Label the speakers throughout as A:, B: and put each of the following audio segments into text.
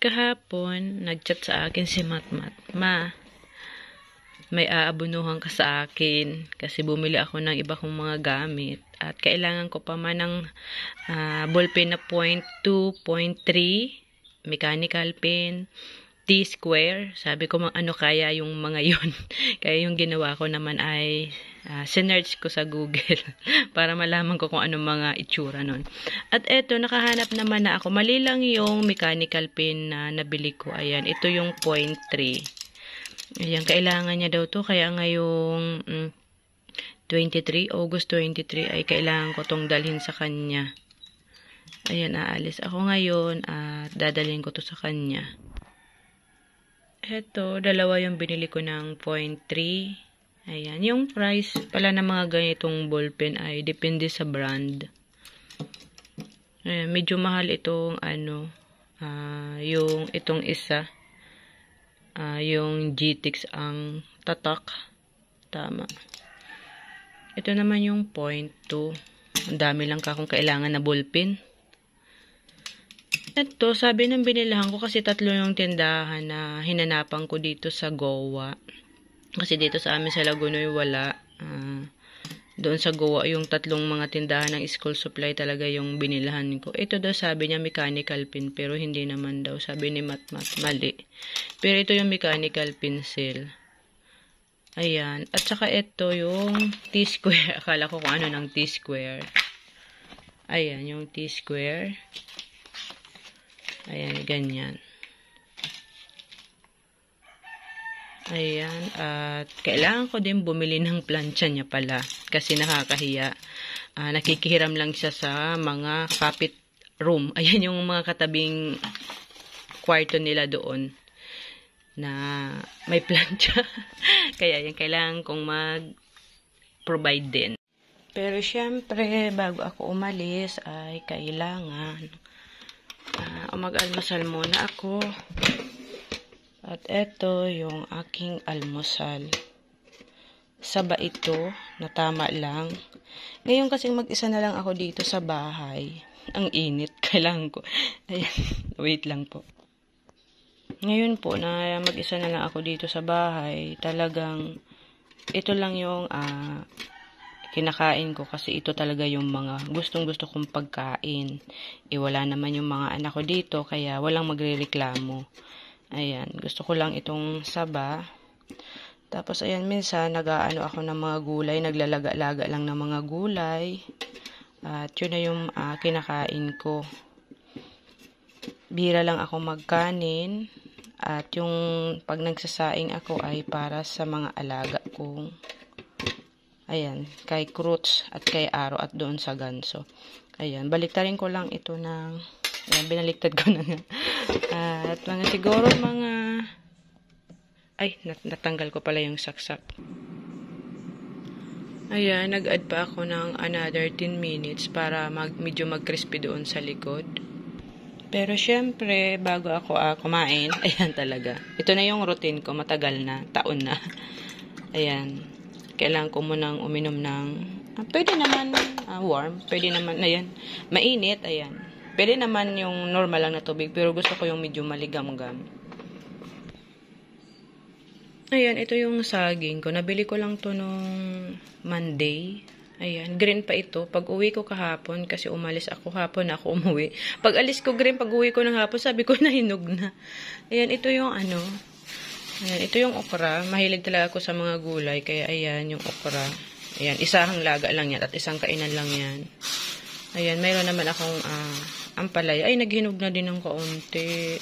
A: kahapon, nag-chat sa akin si Matmat. Ma, may aabunuhan ka sa akin kasi bumili ako ng iba kong mga gamit. At kailangan ko pa man ng ballpen na 0.2, 0.3, mechanical pen, T-square. Sabi ko, ano kaya yung mga yun? Kaya yung ginawa ko naman ay sinearch ko sa Google para malaman ko kung anong mga itsura nun. At eto, nakahanap naman na ako. Mali lang yung mechanical pen na nabili ko. Ayan, ito yung 0.3. Ayan, kailangan niya daw to. Kaya ngayong 23, August 23 ay kailangan ko tong dalhin sa kanya. Ayan, aalis ako ngayon at dadalhin ko to sa kanya. Eto, dalawa yung binili ko ng 0.3. Ayan, yung price pala ng mga ganitong ballpen ay depende sa brand. Ayan, medyo mahal itong yung itong isa. Yung GTX ang tatak. Tama. Ito naman yung 0.2. Ang dami lang kung kailangan na ballpen. Ito, sabi ng binilahan ko kasi tatlo yung tindahan na hinanapan ko dito sa Goa. Kasi dito sa amin sa Lagunoy wala. Doon sa Goa yung tatlong mga tindahan ng school supply talaga yung binilahan ko. Ito daw sabi niya mechanical pen pero hindi naman daw. Sabi ni Matmat, mali. Pero ito yung mechanical pencil. Ayan. At saka ito yung T-square. Akala ko kung ano ng T-square. Ayan, yung T-square. Ayan, ganyan. Ayan, at kailangan ko din bumili ng plancha niya pala. Kasi nakakahiya. Nakikihiram lang siya sa mga kapit room. Ayan yung mga katabing kwarto nila doon. Na may plancha. Kaya yan, kailangan kong mag-provide din. Pero syempre, bago ako umalis, ay kailangan mag-almusal muna ako. At eto yung aking almusal. Saba ito, na tama lang. Ngayon kasi mag-isa na lang ako dito sa bahay. Ang init, kailangan ko. Ayan, wait lang po. Ngayon po, na mag-isa na lang ako dito sa bahay, talagang ito lang yung kinakain ko kasi ito talaga yung mga gustong-gusto kong pagkain. Wala naman yung mga anak ko dito, kaya walang magrereklamo. Ayan, gusto ko lang itong saba. Tapos, ayan, minsan, nag-aano ako ng mga gulay, naglalaga-laga lang ng mga gulay. At yun na yung kinakain ko. Bira lang ako magkanin. At yung pag nagsasaing ako ay para sa mga alaga kong, ayan, kay Cruz at kay Aro at doon sa Ganso. Ayan, baliktarin ko lang ito ng, ayan, binaliktad ko na nga. At siguro ay, natanggal ko pala yung saksak. Ayan, nag-add pa ako ng another 10 minutes para medyo mag-crispy doon sa likod. Pero syempre, bago ako kumain, ayan talaga. Ito na yung routine ko, matagal na, taon na. Ayan, kailangan ko munang uminom ng, pwede naman warm, pwede naman, ayan, mainit, ayan. Pwede naman yung normal lang na tubig, pero gusto ko yung medyo maligam-gam. Ayan, ito yung saging ko. Nabili ko lang to nung Monday. Ayan, green pa ito. Pag uwi ko kahapon, kasi umalis ako hapon na ako umuwi. Pag alis ko green, pag uwi ko ng hapon, sabi ko nahinog na. Ayan, ito yung ayan, ito yung okra. Mahilig talaga ako sa mga gulay, kaya ayan yung okra. Ayan, isang laga lang yan at isang kainan lang yan. Ayan, mayroon naman akong ampalaya. Ay, naghinog na din ng kaunti.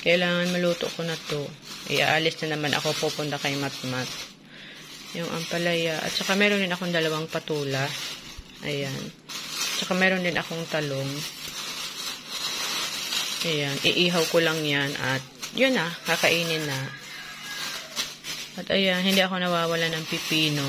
A: Kailangan maluto ko na to. Iaalis na naman ako, pupunta kay Matmat. Yung ampalaya. At saka meron din akong dalawang patula. Ayan. Saka meron din akong talong. Ayan. Iihaw ko lang yan. At yun na. Kakainin na. At ayan. Hindi ako nawawala ng pipino.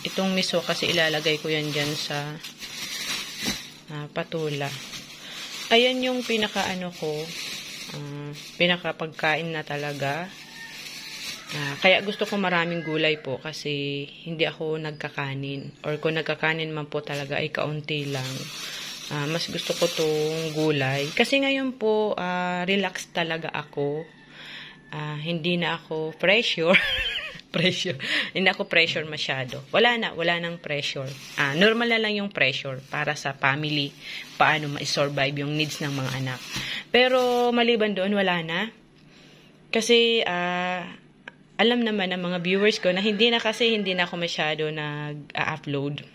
A: Itong miso kasi ilalagay ko yan dyan sa patula. Ayan yung pinaka-ano ko. Pinaka-pagkain na talaga. Kaya gusto ko maraming gulay po kasi hindi ako nagkakanin. Or kung nagkakanin man po talaga ay kaunti lang. Mas gusto ko tong gulay. Kasi ngayon po, relax talaga ako. Hindi na ako pressure. Pressure. Hindi ako pressure masyado. Wala nang pressure. Normal na lang yung pressure para sa family. Paano ma-survive yung needs ng mga anak. Pero maliban doon, wala na. Kasi, alam naman ng mga viewers ko na hindi na ako masyado nag-upload.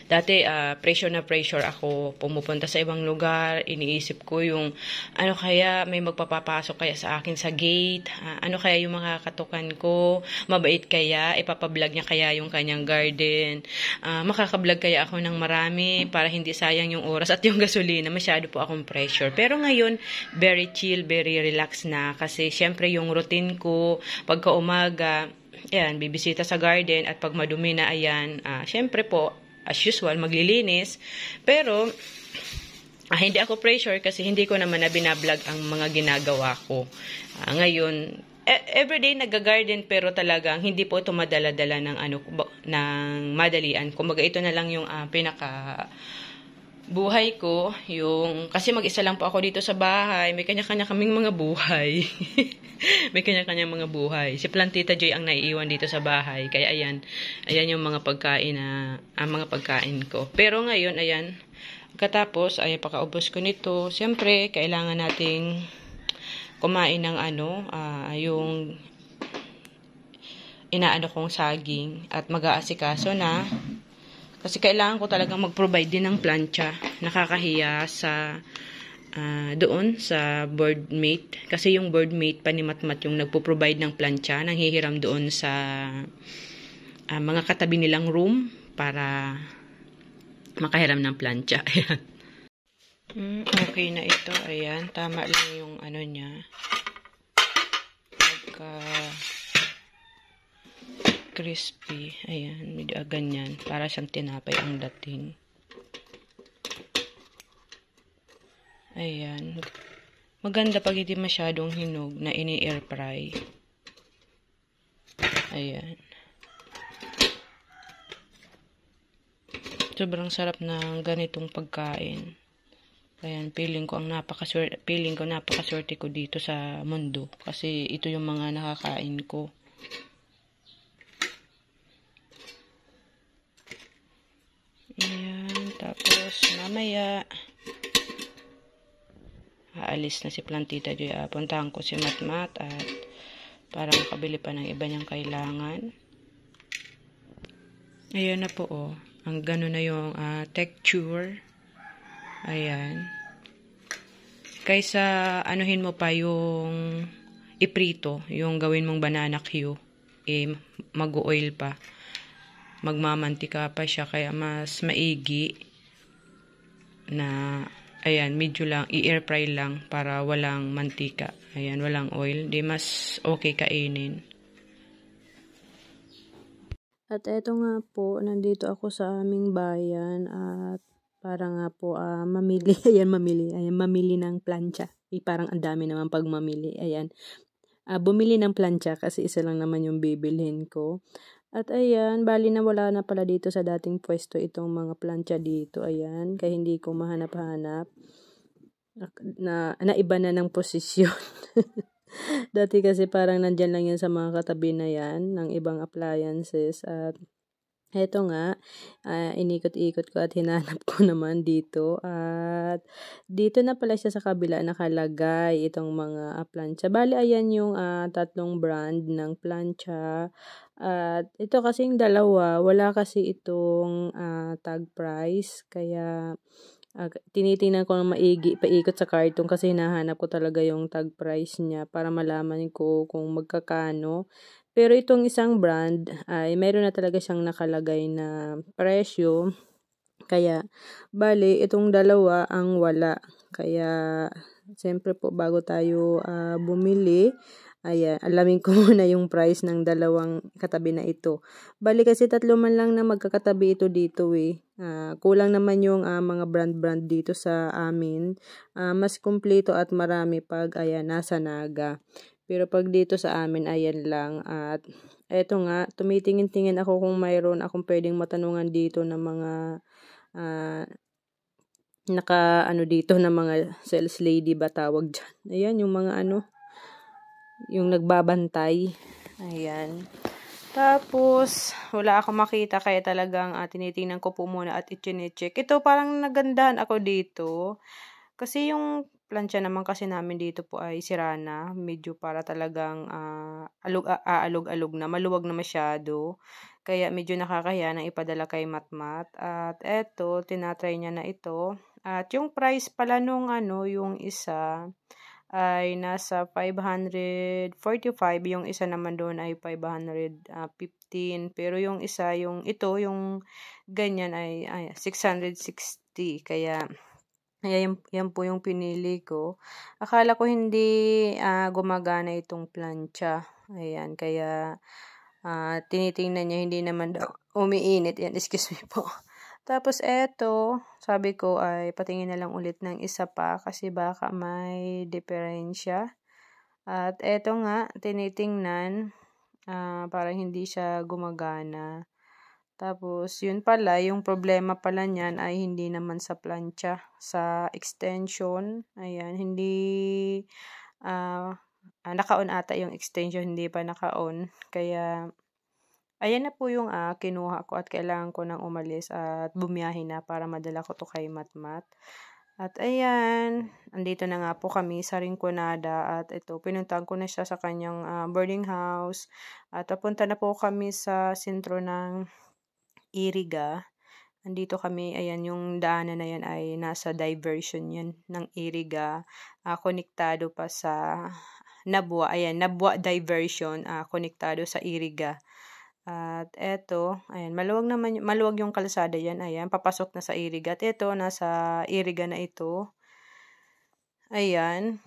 A: Dati, pressure ako, pumupunta sa ibang lugar, iniisip ko yung, ano kaya, may magpapapasok kaya sa akin sa gate, ano kaya yung makakatukan ko, mabait kaya, ipapablog niya kaya yung kanyang garden, makakablog kaya ako ng marami, para hindi sayang yung oras at yung gasolina, masyado po akong pressure. Pero ngayon, very chill, very relax na, kasi syempre yung routine ko, pagka umaga, ayan, bibisita sa garden, at pag madumi na, ayan, syempre po, as usual, maglilinis. Pero, hindi ako pressure kasi hindi ko naman na binablog ang mga ginagawa ko. Ngayon, everyday nag-garden pero talagang hindi po ito madala-dala ng, ng madalian. Kumbaga ito na lang yung pinaka buhay ko, kasi mag-isa lang po ako dito sa bahay, may kanya-kanya kaming mga buhay. May kanya-kanya mga buhay. Si Plantita Joy ang naiiwan dito sa bahay, kaya ayan yung mga pagkain mga pagkain ko. Pero ngayon, ayan, katapos, ay pakaubos ko nito, siyempre, kailangan nating kumain ng yung inaano kong saging, at mag-aasikaso na. Kasi kailangan ko talagang mag-provide din ng plancha. Nakakahiya sa doon sa boardmate. Kasi yung boardmate pa ni Matmat yung nagpo-provide ng plancha. Nanghihiram doon sa mga katabi nilang room para makahiram ng plancha. Ayan. Okay na ito. Ayan. Tama lang yung niya. Crispy. Ayan, medyo ganyan. Para siyang tinapay ang dating. Ayan. Maganda pag hindi masyadong hinog na ini-air fry. Ayan. Sobrang sarap ng ganitong pagkain. Ayan, feeling ko napakaswerte ko dito sa mundo. Kasi ito yung mga nakakain ko. Ayan, tapos mamaya aalis na si Plantita Joy. Puntahan ko si Matmat at para makabili pa ng iba niyang kailangan. Ayan na po, ang gano'n na yung texture. Ayan. Kaysa anuhin mo pa yung iprito, yung gawin mong banana Q, mag-oil pa. Magmamantika pa siya, kaya mas maigi na, ayan, medyo lang, i-air fry lang para walang mantika. Ayan, walang oil. Di mas okay kainin. At eto nga po, nandito ako sa aming bayan at para nga po mamili. Ayan, mamili ng plancha. Parang ang dami naman pag mamili. Ayan. Bumili ng plancha kasi isa lang naman yung bibilhin ko. At ayan, bali na wala na pala dito sa dating pwesto itong mga plancha dito. Ayan, kaya hindi ko mahanap-hanap. Naiba na ng posisyon. Dati kasi parang nandyan lang yan sa mga katabi na yan ng ibang appliances. At eto nga, inikot-ikot ko at hinanap ko naman dito. At dito na pala siya sa kabila nakalagay itong mga plancha. Bali, ayan yung tatlong brand ng plancha. At ito kasing dalawa, wala kasi itong tag price. Kaya tinitingnan ko na maigi, paikot sa karton kasi hinahanap ko talaga yung tag price niya para malaman ko kung magkakano. Pero itong isang brand ay meron na talaga siyang nakalagay na presyo. Kaya, bali, itong dalawa ang wala. Kaya, siyempre po, bago tayo bumili, ayan, alamin ko muna yung price ng dalawang katabi na ito. Bali, kasi tatlo man lang na magkakatabi ito dito eh. Kulang naman yung mga brand dito sa amin. Mas kumpleto at marami pag, ayan, nasa Naga. Pero pag dito sa amin, ayan lang. At eto nga, tumitingin-tingin ako kung mayroon akong pwedeng matanungan dito ng mga naka ano dito na mga sales lady ba tawag dyan. Ayan, yung mga ano, yung nagbabantay. Ayan. Tapos, wala akong makita kaya talagang tinitingnan ko po muna at i-check. Ito parang nagandahan ako dito. Kasi yung plancha naman kasi namin dito po ay sira na. Medyo para talagang aalog-alog na. Maluwag na masyado. Kaya medyo nakakahiya nang ipadala kay Matmat. At eto, tinatry niya na ito. At yung price pala nung ano, yung isa ay nasa 545. Yung isa naman doon ay 515. Pero yung isa, yung ito, yung ganyan ay 660. Kaya yan po yung pinili ko. Akala ko hindi gumagana itong plancha. Ayan, kaya tinitingnan niya, hindi naman daw umiinit. Yan, excuse me po. Tapos eto, sabi ko ay patingin na lang ulit ng isa pa kasi baka may diferensya. At eto nga, tinitingnan, parang hindi siya gumagana. Tapos, yun pala, yung problema pala niyan ay hindi naman sa plancha, sa extension. Ayan, hindi, naka-on ata yung extension, hindi pa naka-on. Kaya, ayan na po yung kinuha ko at kailangan ko nang umalis at bumiyahe na para madala ko to kay Matmat. At ayan, andito na nga po kami sa Rinconada at ito, pinuntahan ko na siya sa kanyang boarding house. At papunta na po kami sa sentro ng Iriga. Andito kami, ayan, yung daanan na yan ay nasa diversion yan ng Iriga. Konektado pa sa Nabwa, ayan, Nabwa diversion, konektado sa Iriga. At eto, ayan, maluwag yung kalsada yan, ayan, papasok na sa Iriga. At eto, nasa Iriga na ito. Ayan,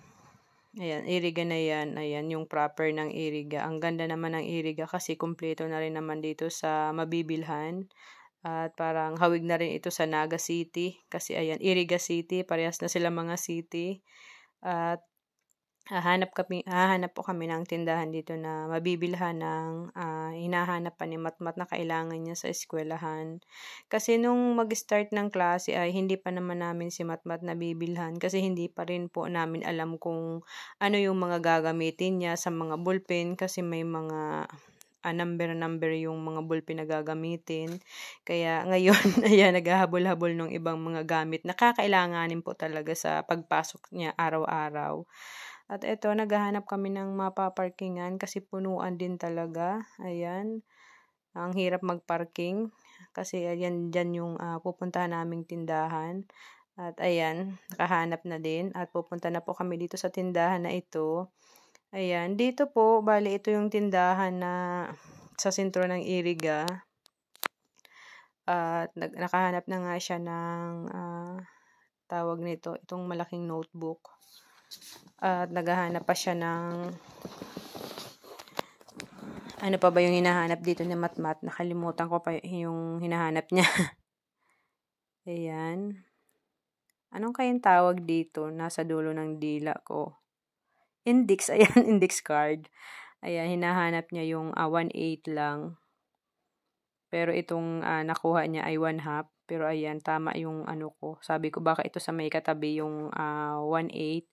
A: Iriga na yan, ayan, yung proper ng Iriga. Ang ganda naman ng Iriga kasi kumpleto na rin naman dito sa mabibilhan. At parang hawig na rin ito sa Naga City. Kasi ayan, Iriga City, parehas na sila mga city. At hahanap po kami ng tindahan dito na mabibilhan ng hinahanap pa ni Matmat na kailangan niya sa eskwelahan. Kasi nung mag-start ng klase ay hindi pa naman namin si Matmat nabibilhan kasi hindi pa rin po namin alam kung ano yung mga gagamitin niya sa mga ballpen kasi may mga number yung mga ballpen na gagamitin. Kaya ngayon, ayan, naghahabol-habol ng ibang mga gamit na kakailanganin po talaga sa pagpasok niya araw-araw. At eto, naghahanap kami ng mapaparkingan kasi punuan din talaga. Ayan, ang hirap magparking kasi ayan, dyan yung pupuntahan naming tindahan. At ayan, nakahanap na din at pupunta na po kami dito sa tindahan na ito. Ayan, dito po, bali ito yung tindahan na sa sentro ng Iriga. At nakahanap na nga siya ng tawag nito, itong malaking notebook. At naghahanap pa siya ng ano pa ba yung hinahanap dito ni Matmat? Nakalimutan ko pa yung hinahanap niya. Ayan. Anong kayang tawag dito? Nasa dulo ng dila ko. Index. Ayan, index card. Ayan, hinahanap niya yung 1/8 lang. Pero itong nakuha niya ay 1/2. Pero ayan, tama yung ano ko. Sabi ko baka ito sa may katabi yung 1/8.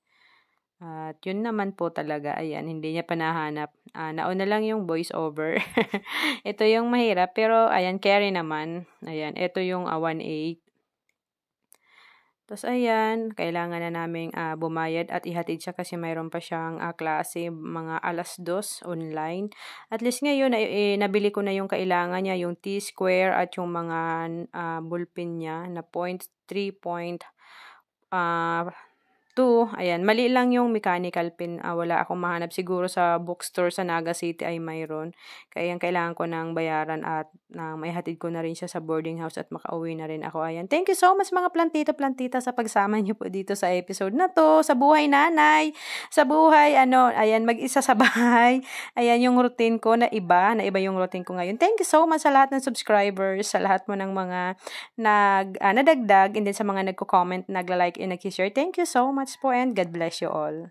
A: At yun naman po talaga, ayan, hindi niya pa nahanap. Nauna lang yung voice over. Ito yung mahirap, pero ayan, carry naman. Ayan, ito yung 1/8. Tapos ayan, kailangan na naming bumayad at ihatid siya kasi mayroon pa siyang klase mga 2:00 online. At least ngayon, nabili ko na yung kailangan niya, yung T-square at yung mga ballpen niya na 0.3.2. Ayan, mali lang yung mechanical pen. Wala akong mahanap. Siguro sa bookstore sa Naga City ay mayroon. Kaya kailangan ko ng bayaran at maihatid ko na rin siya sa boarding house at makauwi na rin ako. Ayan. Thank you so much mga plantita sa pagsama niyo po dito sa episode na to. Sa buhay nanay. Sa buhay, ayan, mag-isa sa bahay. Ayan yung routine ko na iba yung routine ko ngayon. Thank you so much sa lahat ng subscribers, sa lahat mo ng mga nadagdag, and then sa mga nagko-comment, nagla-like, and nag-share. Thank you so much po and God bless you all.